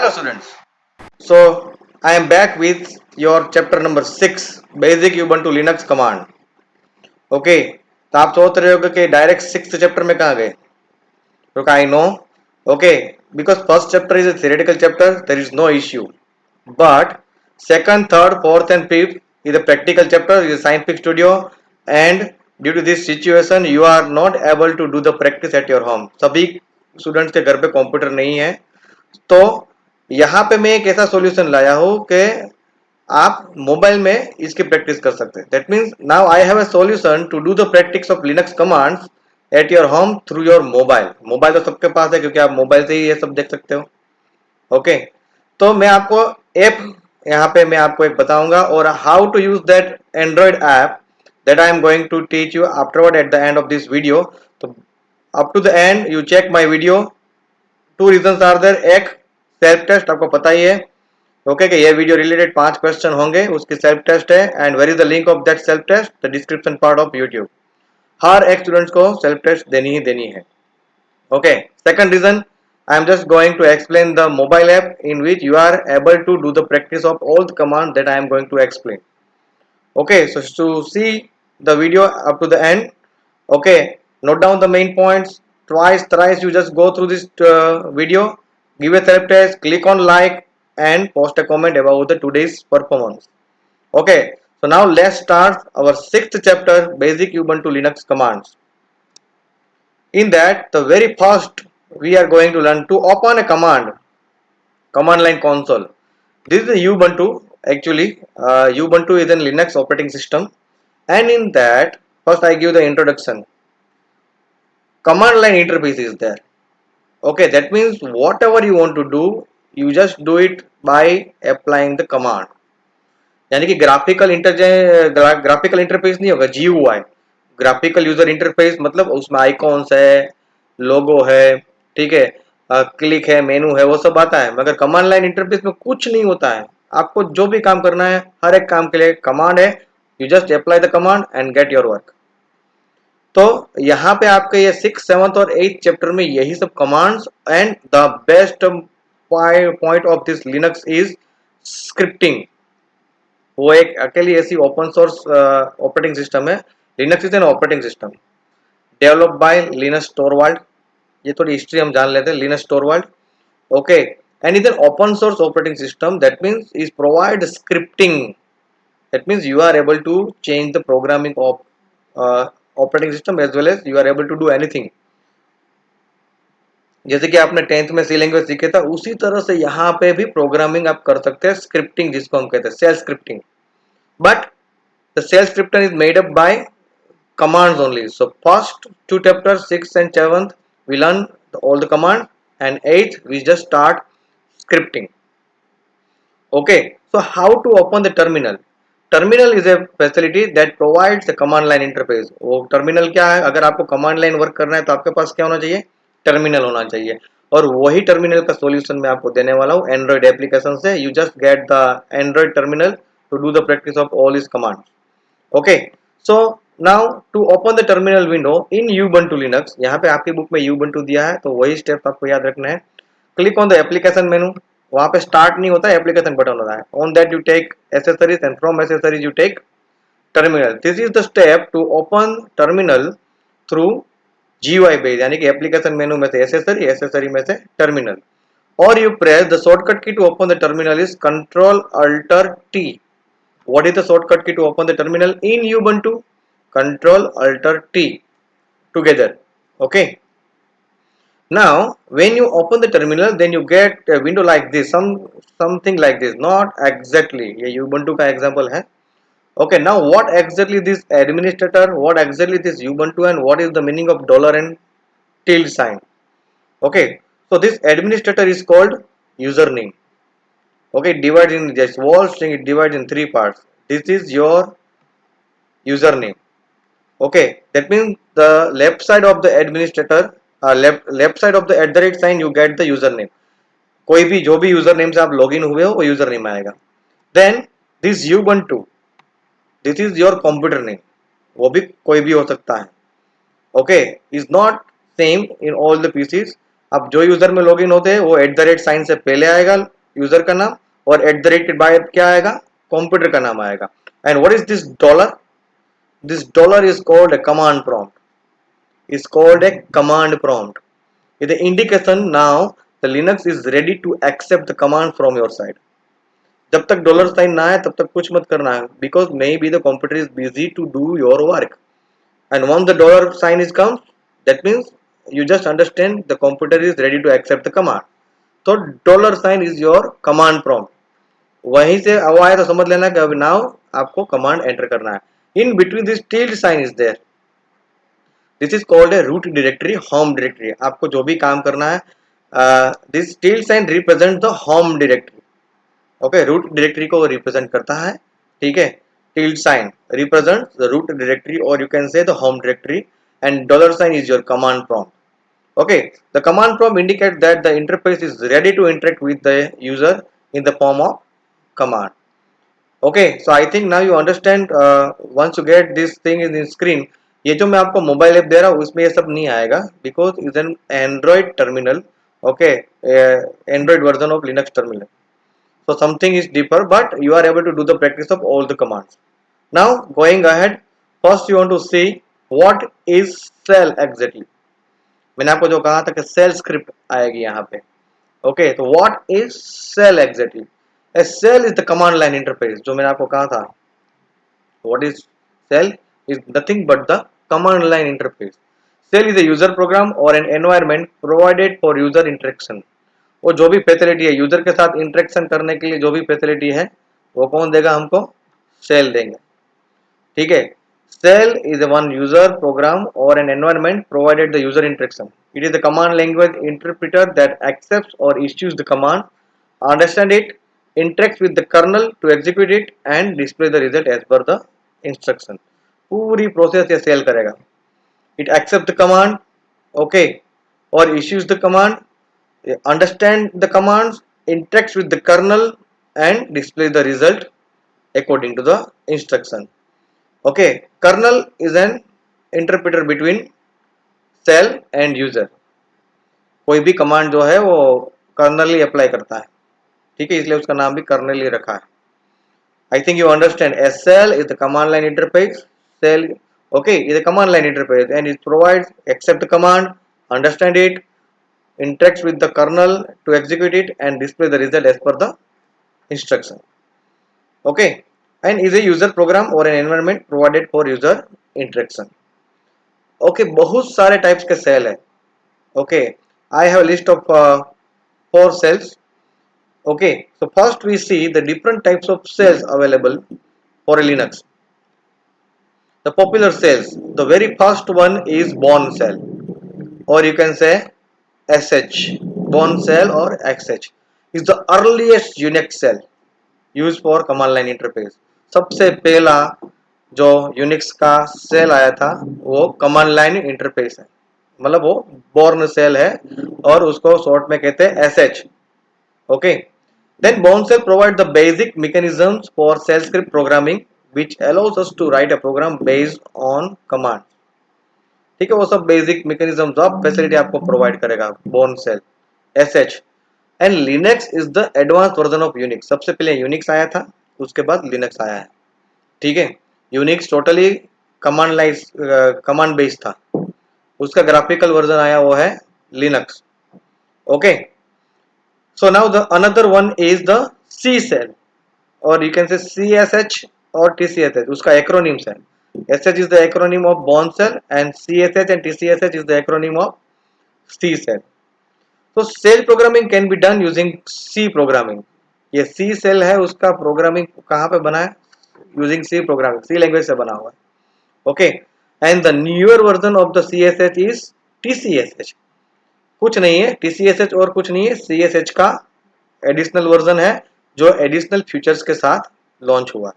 Hello students. So I am back with your chapter number 6 Basic Ubuntu Linux Command. Okay, तो आप सोच रहे होगे कि डायरेक्ट 6th चैप्टर में कहाँ गए? Look, I know. Okay, because first chapter is a theoretical chapter, there is no issue. But second, third, fourth, and fifth is a practical chapter, is a Scientific Studio, and due to this situation, you are not able to do the practice at your home. सभी students के घर पे computer नहीं है, तो यहाँ पे मैं एक ऐसा सॉल्यूशन लाया हूँ कि आप मोबाइल में इसकी प्रैक्टिस कर सकते हैं. That means now I have a solution to do the practice of Linux commands at your home through your mobile. Mobile तो सबके पास है क्योंकि आप मोबाइल से ही ये सब देख सकते हो. ओके, तो मैं आपको ऐप यहाँ पे मैं आपको एक बताऊंगा और how to use that Android app that I am going to teach you afterward at the end of this video. तो up to the end you check my video. Two reasons are there. एक self test, आपको पता ही है okay कि ये video related 5 question होंगे, उसकी self test है. And where is the link of that self test? The description part of YouTube. हर एक स्टूडेंट्स को सेल्फ टेस्ट देनी ही देनी है. Okay, second reason, I am just going to explain the mobile app in which you are able to do the practice of all the commands that I am going to explain. Okay, so to see the video up to the end, okay, note down the main points. Twice, thrice, you just go through this video, give a self test, click on like, and post a comment about the today's performance. Okay, so now let's start our 6th chapter, Basic Ubuntu Linux Commands. In that, the very first we are going to learn to open a command line console. This is a Ubuntu. Actually, Ubuntu is a Linux operating system, and in that, first I give the introduction. Command line interface is there. Okay, that means whatever you want to do, you just do it by applying the command. यानी कि graphical interface नहीं होगा, GUI, graphical user interface, मतलब उसमें icons है, लोगो है, ठीक है, क्लिक है, मेनू है, वो सब आता है. मगर कमांड लाइन इंटरफेस में कुछ नहीं होता है. आपको जो भी काम करना है, हर एक काम के लिए कमांड है. You just apply the command and get your work. तो यहाँ पे आपके ये 6th, 7th और 8th चैप्टर में यही सब commands. And the best point of this Linux is scripting. वो एक अकेली ऐसी ओपन सोर्स ऑपरेटिंग सिस्टम है. Linux is an operating system developed by Linus Torvald. ये थोड़ी हिस्ट्री हम जान लेते हैं. Linus Torvald, okay, and is an open source operating system. That means is provide scripting. That means you are able to change the programming of operating system as well as you are able to do anything. जैसे कि आपने 10th में सी language सीखे था, उसी तरह से यहाँ पे भी प्रोग्रामिंग आप कर सकते हैं. स्क्रिप्टिंग जिसको हम कहते हैं shell scripting. But the shell scripting is made up by commands only. So first 2 chapters, 6th and 7th, we learn all the command, and 8th we just start scripting. Okay, so how to open the terminal? Terminal is a facility that provides a command line interface. वो terminal क्या है? अगर आपको command line work करना है तो आपके पास क्या होना चाहिए? Terminal होना चाहिए. और वही terminal का solution मैं आपको देने वाला हूँ Android application से. You just get the Android terminal to do the practice of all these commands. Okay, so now to open the terminal window in Ubuntu Linux, यहाँ पे आपकी बुक में Ubuntu दिया है, तो वही स्टेप आपको याद रखना है. क्लिक ऑन द एप्लीकेशन मेनू. वहाँ पे स्टार्ट नहीं होता है, एप्लीकेशन बटन होता है. On that you take accessories and from accessories you take terminal. This is the step to open terminal through GUI base, यानी कि एप्लीकेशन मेनू में से एसेसरी, एसेसरी में से टर्मिनल. और you press the shortcut key to open the terminal is Ctrl-Alt-T. What is the shortcut key to open the terminal in Ubuntu? Ctrl-Alt-T together. Okay. Now, when you open the terminal, then you get a window like this, something like this. Not exactly. ये Ubuntu का example है. Okay. Now, what exactly this administrator? What exactly this Ubuntu? And what is the meaning of dollar and tilde sign? Okay. So this administrator is called username. Okay, divided in this whole string, it divides in 3 parts. This is your username. Okay, that means the left side of the administrator, left side of the @ sign, you get the username. कोई भी जो भी username से आप login हुए हो वो username आएगा. Then this Ubuntu, this is your computer name. वो भी कोई भी हो सकता है. Okay, is not same in all the PCs. अब जो यूजर में लॉगिन होते हैं वो @ से पहले आएगा यूजर का नाम, और @ के बाद क्या आएगा, कंप्यूटर का नाम आएगा. And what is this dollar? This dollar is called a command prompt. Is called a command prompt. It is the indication now the Linux is ready to accept the command from your side. जब तक dollar sign ना आए तब तक कुछ मत करना है, because maybe the computer is busy to do your work. And once the dollar sign is comes, that means you just understand the computer is ready to accept the command. तो dollar sign is your command prompt. वहीं से अब आए तो समझ लेना कि अब नाउ आपको कमांड एंटर करना है. In between this tilde sign is there. This is called a root directory, home directory. आपको जो भी काम करना है, this tilde sign represent the home directory. Okay, root directory को रिप्रेजेंट करता है. ठीक है, tilde sign represent the root directory और you can say the home directory, and dollar sign is your command prompt. Okay, the command prompt indicates that the interface is ready to interact with the user in the form of command. Okay, so I think now you understand. Once you get this thing in the screen, ये जो मैं आपको mobile app दे रहा हूँ उसमें ये सब नहीं आएगा, because is an Android terminal. Okay, Android version of Linux terminal. So something is deeper, but you are able to do the practice of all the commands. Now going ahead, first you want to see what is shell exactly. मैंने आपको जो कहा था कि cell script आएगी यहाँ पे. Okay, तो what is shell exactly? A shell is the command line interface. जो मैंने आपको कहा था, what is shell is nothing but the command line interface. Shell is a user program और an environment provided for user interaction. वो जो भी facility है यूजर के साथ इंटरेक्शन करने के लिए, जो भी फैसिलिटी है वो कौन देगा हमको? सेल देंगे. ठीक है, Shell is a one user program or an environment provided the user interaction. It is the command language interpreter that accepts or issues the command, understand it, interacts with the kernel to execute it and display the result as per the instruction. पूरी process ये cell करेगा. It accepts the command, okay, or issues the command, understand the commands, interacts with the kernel and display the result according to the instruction. Okay, kernel is an interpreter between shell and user. कोई भी command जो है वो colonel ही apply करता है. ठीक है, इसलिए उसका नाम भी कर्नल ही रखा है. I think you understand. shell is the command line interface. Shell, okay, is a command line interface and it provides accept the command, understand it, interacts with the kernel to execute it and display the result as per the instruction. Okay, and is a user program or an environment provided for user interaction. Okay, बहुत सारे types के cell है. Okay, I have list of 4 cells. Okay, so first we see the different types of cells available for a Linux. The popular cells. The very first one is Bourne cell, or you can say SH. Bourne cell or XH is the earliest Unix cell used for command line interface. सबसे पहला जो Unix का cell आया था वो command line interface है, मतलब वो बोर्न सेल है और उसको शॉर्ट में कहते हैं SH. Okay, then Bourne shell provide the basic mechanisms for shell script programming which allows us to write a program based on command. ठीक है, वो सब बेसिक मैकेनिज्म्स ऑफ फैसिलिटी आपको प्रोवाइड करेगा Bourne shell SH. And Linux is the advance version of Unix. सबसे पहले Unix आया था, उसके बाद लिनक्स आया है. ठीक है, यूनिक्स टोटली कमांड बेस्ड था, उसका ग्राफिकल वर्जन आया वो है Linux. Okay, so now the another one is the C shell, और यू कैन से CSH और TCSH. उसका एक्रोनिम्स है. SH is the acronym of Bourne cell and CSH and TCSH is the acronym of C cell. So cell programming can be done using C programming. ये C cell है, उसका programming कहाँ पे बना है? Using C programming, सी language से बना हुआ है. Okay, and the newer version of the CSH is TCSH. कुछ नहीं है TCSH और कुछ नहीं है, CSH का एडिशनल वर्जन है जो एडिशनल फीचर्स के साथ लॉन्च हुआ.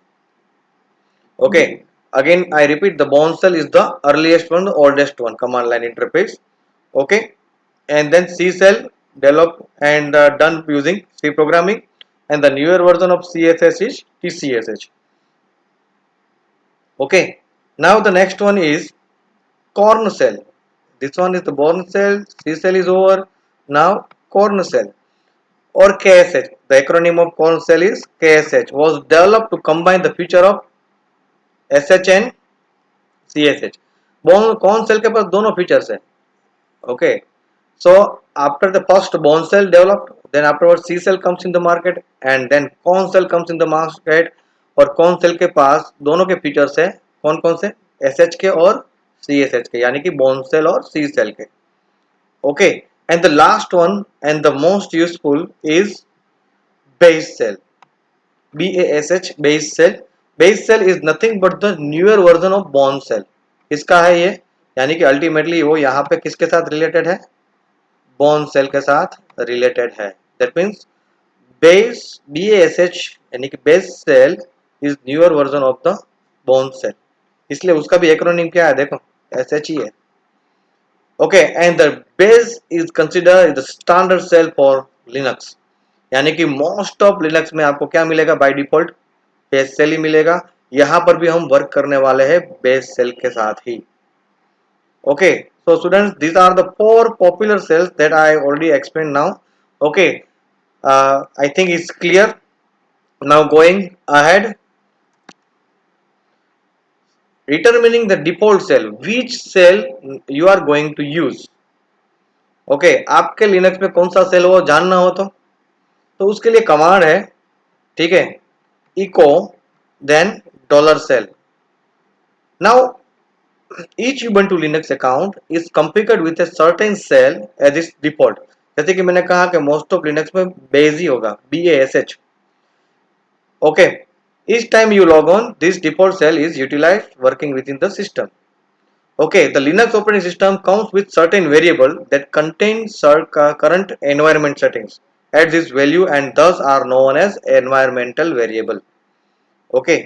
Okay, again I repeat, the Bourne cell is the earliest one, the oldest one command line interface. Okay, and then C cell developed and done using C programming, and the newer version of CSH is TCSH. Okay, now the next one is Korn cell. This one is the Bourne cell. C cell is over. Now corn cell or KSH, the acronym of corn cell is KSH, was developed to combine the feature of SH and CSH. Corn cell के पास दोनों features है. Okay, so after the first bone cell developed, then afterwards C cell comes in the market and then corn cell comes in the market. और corn cell के पास दोनों के features है. कौन कौन से? SH के और CSH के, यानी कि bone cell और C cell के. Okay, and the last one and the most useful is base cell. BASH, base cell. Base cell is nothing but the newer version of bone cell. किसका है ये? यानी कि अल्टीमेटली वो यहाँ पे किसके साथ रिलेटेड है? बोन सेल के साथ रिलेटेड है. दैट मीन्स बेस BASH यानी कि bash shell is newer version of the Bourne shell. इसलिए उसका भी एक्रोनिम क्या है? देखो SH ही है. Okay, and the bash is considered the standard shell for Linux. यानी कि मोस्ट ऑफ लिनक्स में आपको क्या मिलेगा? बाय डिफॉल्ट बेस सेल ही मिलेगा. यहां पर भी हम वर्क करने वाले हैं बेस सेल के साथ ही. Okay, so students, these are the four popular cells that I already explained now. Okay, I think it's clear. Now going ahead, determining the default cell, which cell you are going to use. Okay, आपके Linux में कौन सा cell वो जानना हो तो उसके लिए कमांड है. ठीक है, echo then $cell. Now each Ubuntu Linux account is configured with a certain cell as its default. जैसे कि मैंने कहा कि मोस्ट ऑफ लिनक्स में बेस ही होगा, BASH. Okay, each time you log on, this default cell is utilized working within the system. Okay, the Linux operating system comes with certain variable that contains current environment settings at this value and thus are known as environmental variable. Okay,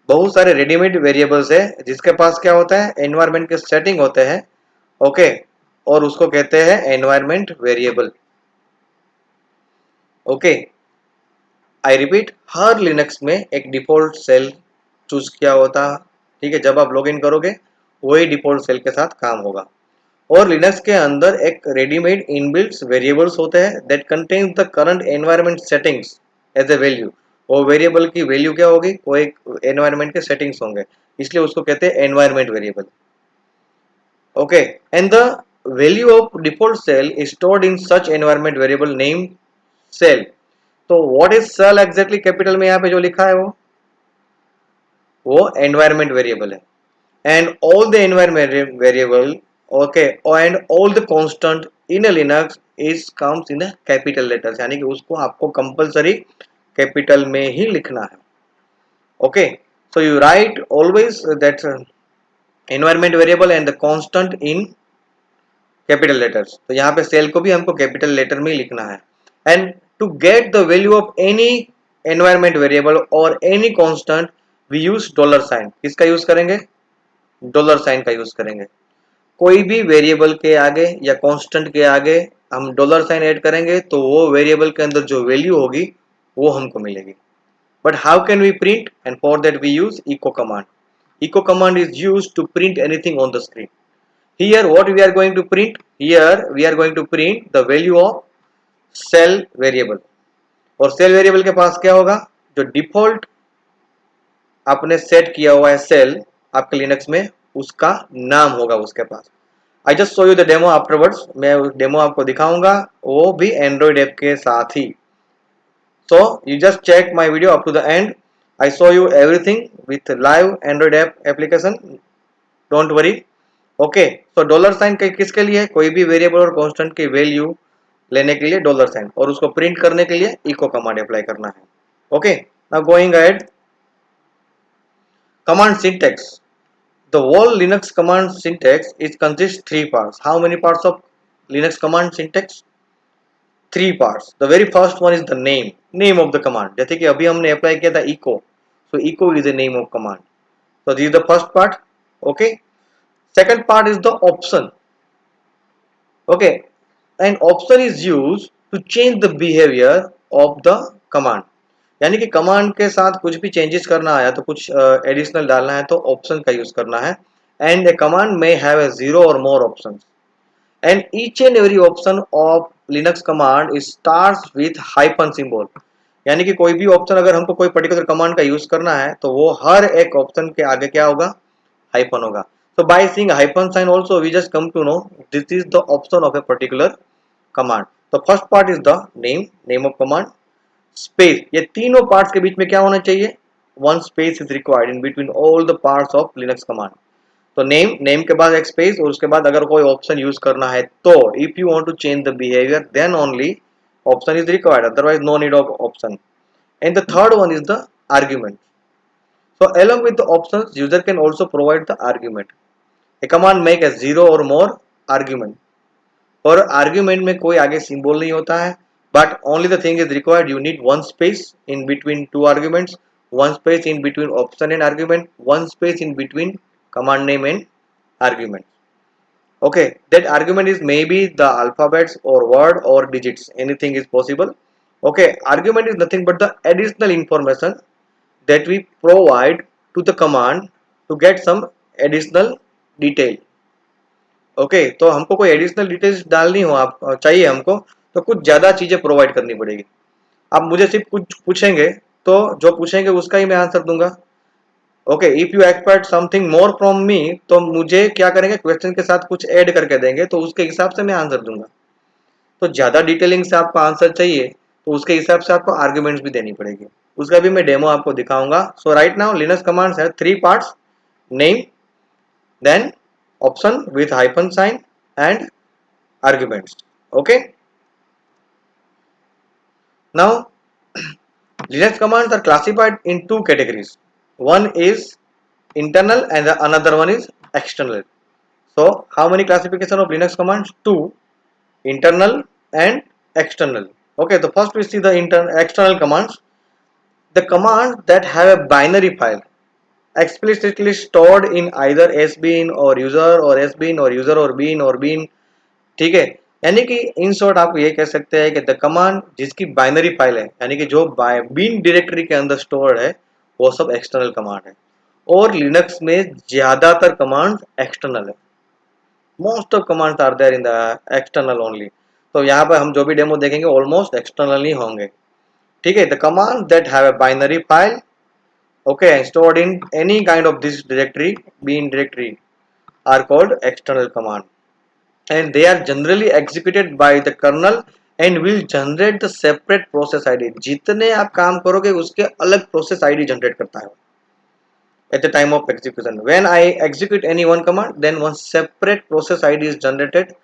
बहुत सारे readymade variables है जिसके पास क्या होता है? Environment के setting होते हैं. ओके, और उसको कहते हैं environment variable. Okay, I repeat, her Linux में एक डिफॉल्ट सेल चूज किया होता. ठीक है, जब आप लॉगिन करोगे वही डिफॉल्ट सेल के साथ काम होगा. और लिनक्स के अंदर एक रेडीमेड इनबिल्ट वेरिएबल्स होते हैं that contains the current environment settings as a value. वो वेरिएबल की वैल्यू क्या होगी? वो एक एनवायरमेंट के सेटिंग्स होंगे, इसलिए उसको कहते हैं environment variable. Okay, and the value of default shell is stored in such environment variable name shell. तो what is shell exactly? Capital में यहाँ पे जो लिखा है वो एनवायरमेंट वेरिएबल है. And all the environment variable, okay, and all the constant in a Linux is comes in capital letters. यानी कि उसको आपको कंपलसरी कैपिटल में ही लिखना है. Okay, so you right always that environment variable and the constant in capital letters. तो यहाँ पे सेल को भी हमको कैपिटल लेटर में ही लिखना है. And to get the value of any environment variable और any constant we use dollar sign. किसका यूज करेंगे? डॉलर साइन का यूज करेंगे. कोई भी वेरिएबल के आगे या कांस्टेंट के आगे हम डॉलर साइन ऐड करेंगे तो वो वेरिएबल के अंदर जो वैल्यू होगी वो हमको मिलेगी. But how can we print? And for that we use echo command. Echo command is used to print anything on the screen. Here what we are going to print? Here we are going to print the value of cell variable. और cell variable के पास क्या होगा? जो default आपने set किया हुआ है cell आपके लिनक्स में, उसका नाम होगा उसके पास. I just show you the demo afterwards. मैं डेमो आपको दिखाऊंगा, वो भी एंड्रॉइड ऐप के साथ ही. So you just check my video up to the end. I show you everything with live Android app application. Don't worry. Okay, so dollar sign किसके लिए? कोई भी वेरिएबल और कांस्टेंट की वैल्यू लेने के लिए डॉलर साइन, और उसको प्रिंट करने के लिए इको कमांड अप्लाई करना है. Okay, now going ahead. Command syntax. The whole Linux command syntax is consists three parts. How many parts of Linux command syntax? Three parts. The very first one is the name of the command. जैसे कि अभी हमने apply किया था echo, so echo is the name of command. So this is the first part. Okay. Second part is the option. Okay, and option is used to change the behavior of the command. यानी कि command के साथ कुछ भी changes करना आया तो कुछ एडिशनल डालना है तो ऑप्शन का यूज करना है. एंड ए कमांड में हैव ए जीरो और more options. And each and every option of Linux command starts with hyphen symbol, यानी कि कोई भी ऑप्शन अगर हमको कोई पर्टिकुलर कमांड का यूज करना है तो वो हर एक ऑप्शन के आगे क्या होगा, हाइफन होगा. So by seeing hyphen sign also we just come to know this is the option of a particular command. The first part is the name of command, space. ये तीनों parts के बीच में क्या होना चाहिए, one space is required in between all the parts of Linux command. तो name के बाद एक स्पेस और उसके बाद अगर कोई ऑप्शन यूज करना है तो if you want to change the behaviour then only option is required, otherwise no need of option. And the third one is the argument. So along with the options user can also provide the argument. A command make a zero or more argument. और argument में कोई आगे symbol नहीं होता है, but only the thing is required you need one space in between two arguments, one space in between option and argument, one space in between command name and argument. Okay, that argument is maybe the alphabets or word or digits, anything is possible. Okay, argument is nothing but the additional information that we provide to the command to get some additional detail. Okay तो हमको कोई additional details डालनी हो आप चाहिए हमको, तो कुछ ज़्यादा चीज़ें प्रोवाइड करनी पड़ेगी. आप मुझे सिर्फ कुछ पूछेंगे तो जो पूछेंगे उसका ही मैं आंसर दूंगा. Okay, if you expect something more from me तो मुझे क्या करेंगे, क्वेश्चन के साथ कुछ ऐड करके देंगे तो उसके हिसाब से मैं आंसर दूंगा. तो ज़्यादा डिटेलिंग से आपको आंसर चाहिए तो उसके हिसाब से आपको आर्ग्यूमेंट्स भी देनी पड़ेगी, उसका भी मैं डेमो आपको दिखाऊंगा. सो राइट नाउ लिनक्स कमांड्स है three parts, name, then option with hyphen sign and arguments. Okay, now Linux commands are classified in two categories. One is internal and the another one is external. So how many classification of Linux commands? Two, internal and external. Okay, the first we see the external commands, the commands that have a binary file explicitly stored in either sbin or sbin or user or bin or bin. ठीक है, यानी कि in short आप ये कह सकते हैं कि द कमांड जिसकी बाइनरी फाइल है, यानी कि जो बिन डायरेक्टरी के अंदर स्टोर्ड है, वो सब एक्सटर्नल कमांड है. और लिनक्स में ज्यादातर कमांड एक्सटर्नल है, most of commands are there in the external only. तो यहाँ पर हम जो भी डेमो देखेंगे ऑलमोस्ट एक्सटर्नल ही होंगे. ठीक है, the command that have a binary file, okay, stored in any kind of this directory, bin directory, are called external command, and they are generally executed by the kernel and will generate the separate process id. जितने आप काम करोगे उसके अलग process id generate करता है at the time of execution. When I execute any one command then one separate process id is generated.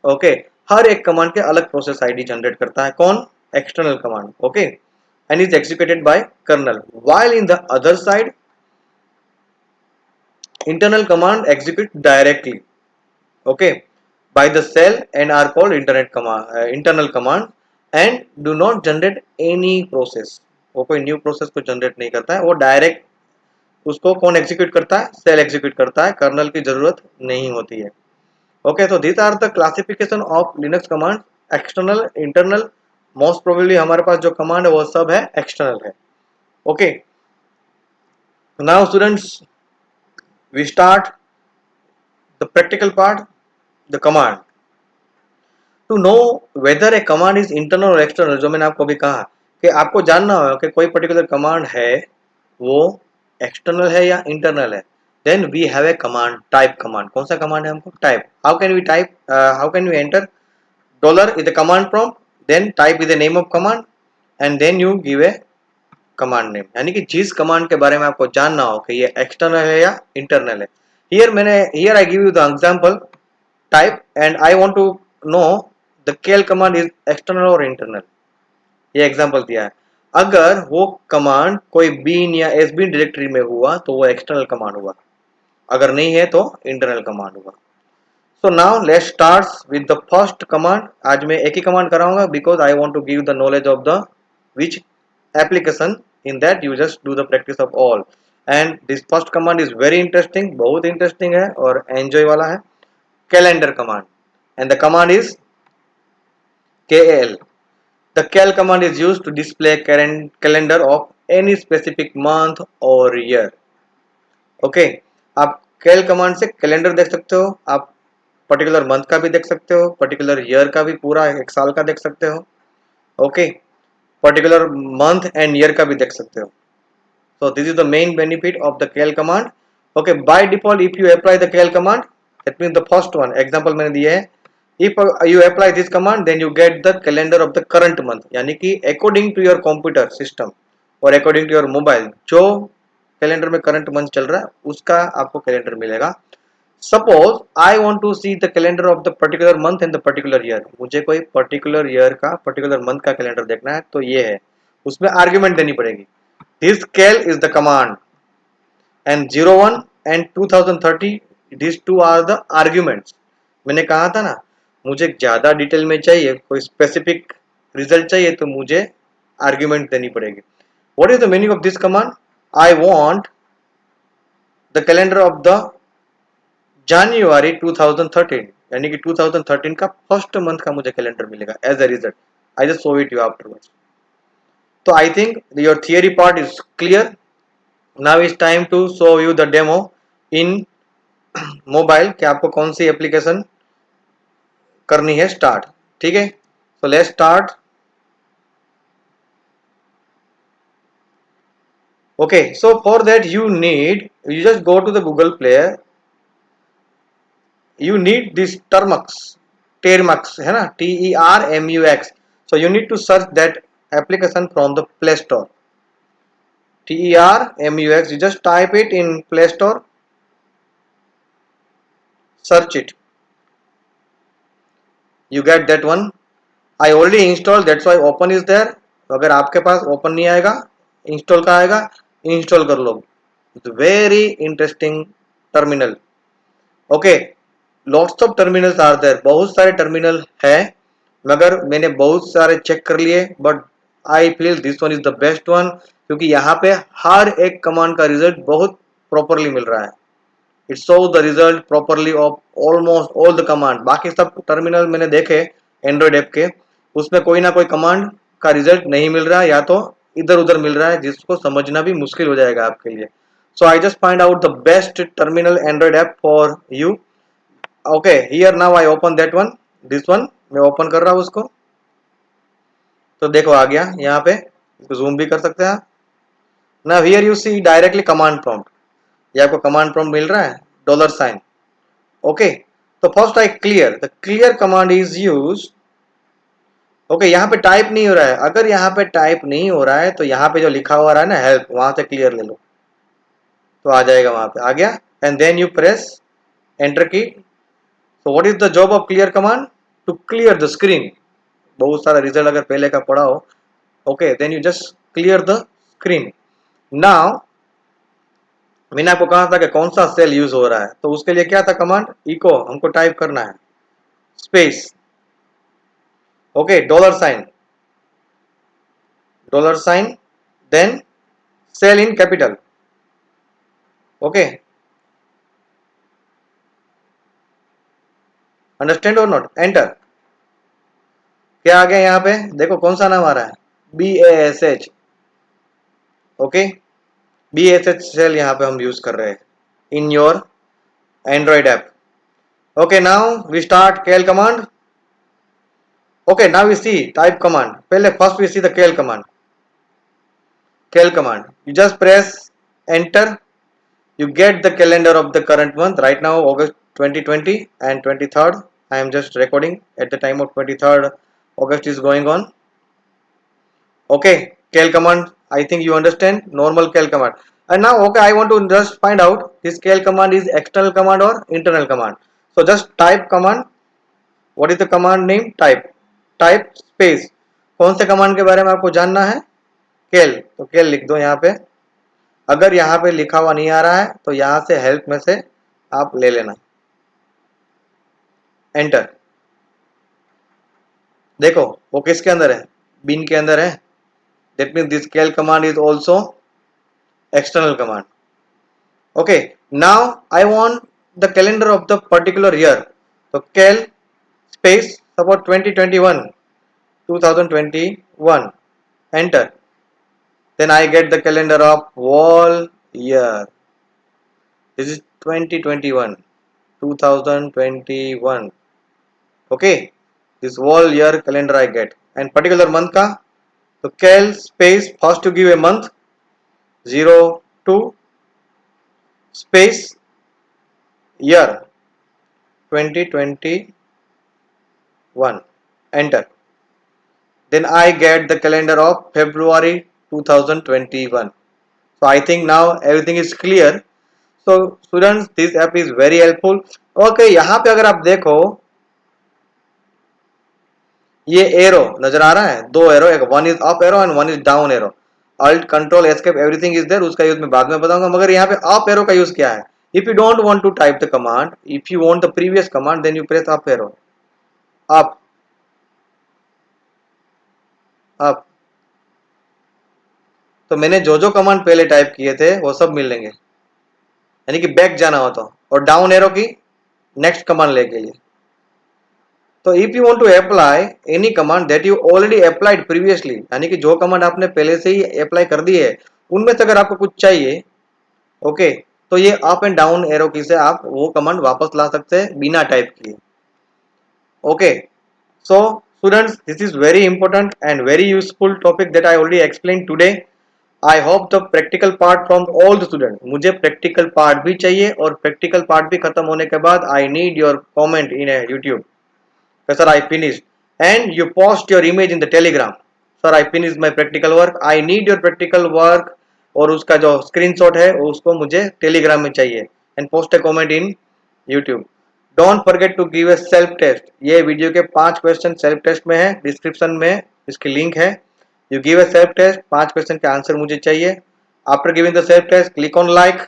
Okay, हर एक command के अलग process id generate करता है कौन, external command. Okay, and is executed by kernel, while in the other side internal command execute directly, okay, by the shell and are called internal command and do not generate any process. वो कोई new process को generate नहीं करता है, वो direct उसको कौन execute करता है, सेल एग्जीक्यूट करता है, कर्नल की जरूरत नहीं होती है. ओके, तो this are the classification of Linux command, external, internal. Most probably हमारे पास जो कमांड है वो सब है एक्सटर्नल है. Okay, now students we start the practical part, the command. To know whether a command is internal or external, जो मैंने आपको अभी कहा कि आपको जानना होगा कि कोई पर्टिकुलर कमांड है वो एक्सटर्नल है या इंटरनल है. Then we have a command type. Command कौन सा कमांड है हमको, type. How can we type, how can we enter, dollar is the command prompt, then type is the name of command and then you give a command name. यानी कि जिस command के बारे में आपको जानना हो कि ये एक्सटर्नल है या इंटरनल है. Here I give you the example type and I want to know the cal command is external or internal. ये एग्जांपल दिया है. अगर वो कमांड कोई बीन या एस बीन डायरेक्टरी में हुआ तो वो एक्सटर्नल कमांड हुआ, अगर नहीं है तो इंटरनल कमांड हुआ. So now let's start with the first command. आज मैं एक ही कमांड कराऊंगा because I want to give the knowledge of the which application, in that you just do the practice of all. And this first command is very interesting, बहुत interesting है और enjoy वाला है. Calendar command and the command is KL. The cal command is used to display calendar of any specific month or year. Okay, आप cal command से calendar देख सकते हो, आप पर्टिकुलर मंथ का भी देख सकते हो, पर्टिकुलर ईयर का भी, पूरा एक साल का देख सकते हो। Okay, particular month and year का भी देख सकते हो। So this is the main benefit of the cal command. Okay, by default if you apply the cal command, that means the first one example मैंने दिया है, if you apply this command then you get the calendar of the current month, यानी कि according to your computer system और according to your mobile जो calendar में current month चल रहा है उसका आपको कैलेंडर मिलेगा। Suppose I want to see the calendar of the particular month and the particular year, मुझे कोई पर्टिकुलर ईयर का पर्टिकुलर मंथ का कैलेंडर देखना है, तो ये है, उसमें आर्ग्यूमेंट देनी पड़ेगी। This cal is the command and 01 and 2030 these two are the arguments। मैंने कहा था ना, मुझे ज़्यादा डिटेल में चाहिए, कोई स्पेसिफिक रिजल्ट चाहिए तो मुझे आर्ग्यूमेंट देनी पड़ेगी। What is the meaning of this command? I want the calendar of the January 2013, यानी कि 2013 का फर्स्ट मंथ का मुझे कैलेंडर मिलेगा as a result. I just show it you afterwards. तो I think your theory part is clear. Now is time to show you the demo in mobile कि आपको कौन सी एप्लीकेशन करनी है स्टार्ट। ठीक है, so let's start. Okay, so for that you just go to the Google Play, you need this termux है ना, TERMUX। so you need to search that application from the Play Store, TERMUX। you just type it in Play Store, search it, you get that one। I already installed, that's why open is there। अगर आपके पास open नहीं आएगा, install का आएगा, install कर लो। It's very interesting terminal. Okay, lots of terminals are there, बहुत सारे टर्मिनल है, मगर मैंने बहुत सारे चेक कर लिए, but I feel this one is the best one, क्योंकि यहाँ पे हर एक कमांड का रिजल्ट बहुत प्रॉपरली मिल रहा है। It show the result properly of almost all the command. बाकी सब टर्मिनल मैंने देखे एंड्रॉइड ऐप के, उसमें कोई ना कोई कमांड का रिजल्ट नहीं मिल रहा है, या तो इधर उधर मिल रहा है, जिसको समझना भी मुश्किल हो जाएगा आपके लिए। So I just find out the best terminal Android app for you. Okay, here now I open that one, this one मैं ओपन कर रहा हूँ उसको। तो देखो आ गया यहाँ पे, इसको जूम भी कर सकते हैं। Now here you see directly command prompt, ये आपको कमांड प्रॉम्प्ट मिल रहा है $। ओके, तो first I clear, the clear command is use. Okay, यहाँ पे टाइप नहीं हो रहा है, अगर यहाँ पे टाइप नहीं हो रहा है तो यहाँ पे जो लिखा हुआ रहा है ना हेल्प, वहां से क्लियर ले लो तो आ जाएगा, वहां पे आ गया। And then you press enter key. So what is the job of clear command? To clear the screen. बहुत सारा रिजल्ट अगर पहले का पड़ा हो, okay, then you just clear the screen. Now मैंने आपको कहा था कि कौन सा सेल यूज हो रहा है, तो उसके लिए क्या था कमांड? इको, हमको टाइप करना है, space, okay, $, then shell in capital. Okay, understand or not? Enter. क्या आ गया यहाँ पे? देखो कौन सा नाम आ रहा है, BASH। ओके, BASH सेल यहाँ पे हम यूज कर रहे हैं in your Android app. Okay, now we start cal command. Okay, now we see type command. पहले first we see the cal command. Cal command, you just press enter, you get the calendar of the current month right now, August 2020 and 23rd। I am just recording at the time of 23rd August is going on। Okay, cal command, I think you understand normal cal command। And now okay, I want to just find out this cal command is external command or internal command। So just type command। what is the command name? Type space. कौन से command के बारे में आपको जानना है? केल, तो केल लिख दो यहाँ पे। अगर यहाँ पे लिखा हुआ नहीं आ रहा है तो यहाँ से हेल्प में से आप ले लेना, एंटर। देखो वो किसके अंदर है? बिन के अंदर है। दैट मीन्स दिस केल command is also external command. Okay, now I want the calendar of the particular year, तो केल space suppose 2021 enter, then I get the calendar of whole year। This is 2021। 2021. Okay, this whole year calendar I get, and particular month का तो cal space first to give a month 02 space year 2021, enter. Then I get the calendar of February 2021. So I think now everything is clear. So students, this app is very helpful. Okay, यहाँ पे अगर आप देखो ये arrow नजर आ रहा है, दो एरो, एक one is up arrow and one is down arrow. Alt control escape everything is there, उसका यूज मैं बाद में बताऊंगा, मगर यहाँ पे अप एरो का यूज क्या है. If you don't want to type the command, if you want the previous command, then you press up arrow. Up up तो मैंने जो जो कमांड पहले टाइप किए थे वो सब मिलेंगे, यानी कि बैक जाना हो तो, और डाउन एरो की नेक्स्ट कमांड लेके लिए. तो if you want to apply any command that you already applied previously, यानी कि जो कमांड आपने पहले से ही अप्लाई कर दी है, उनमें से अगर आपको कुछ चाहिए, ओके, तो ये अप एंड डाउन एरो की से आप वो कमांड वापस ला सकते हैं बिना टाइप किए. Okay, so students, this is very important and very useful topic that I already explain today. I hope the practical part from all the student. मुझे प्रैक्टिकल पार्ट भी चाहिए, और प्रैक्टिकल पार्ट भी खत्म होने के बाद I need your comment in YouTube. Sir, I finished. And you post your image in the Telegram. Sir, I finished my practical work. I need your practical work. और उसका जो स्क्रीनशॉट है उसको मुझे टेलीग्राम में चाहिए. And post a comment in YouTube. Don't forget to give a self test. ये video के 5 क्वेश्चन सेल्फ टेस्ट में है, डिस्क्रिप्शन में इसकी लिंक है. You give a self test, 5 question के आंसर मुझे चाहिए. After giving the self test, click on like,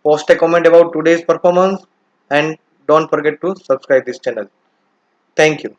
post a comment about today's performance, and don't forget to subscribe this channel. Thank you.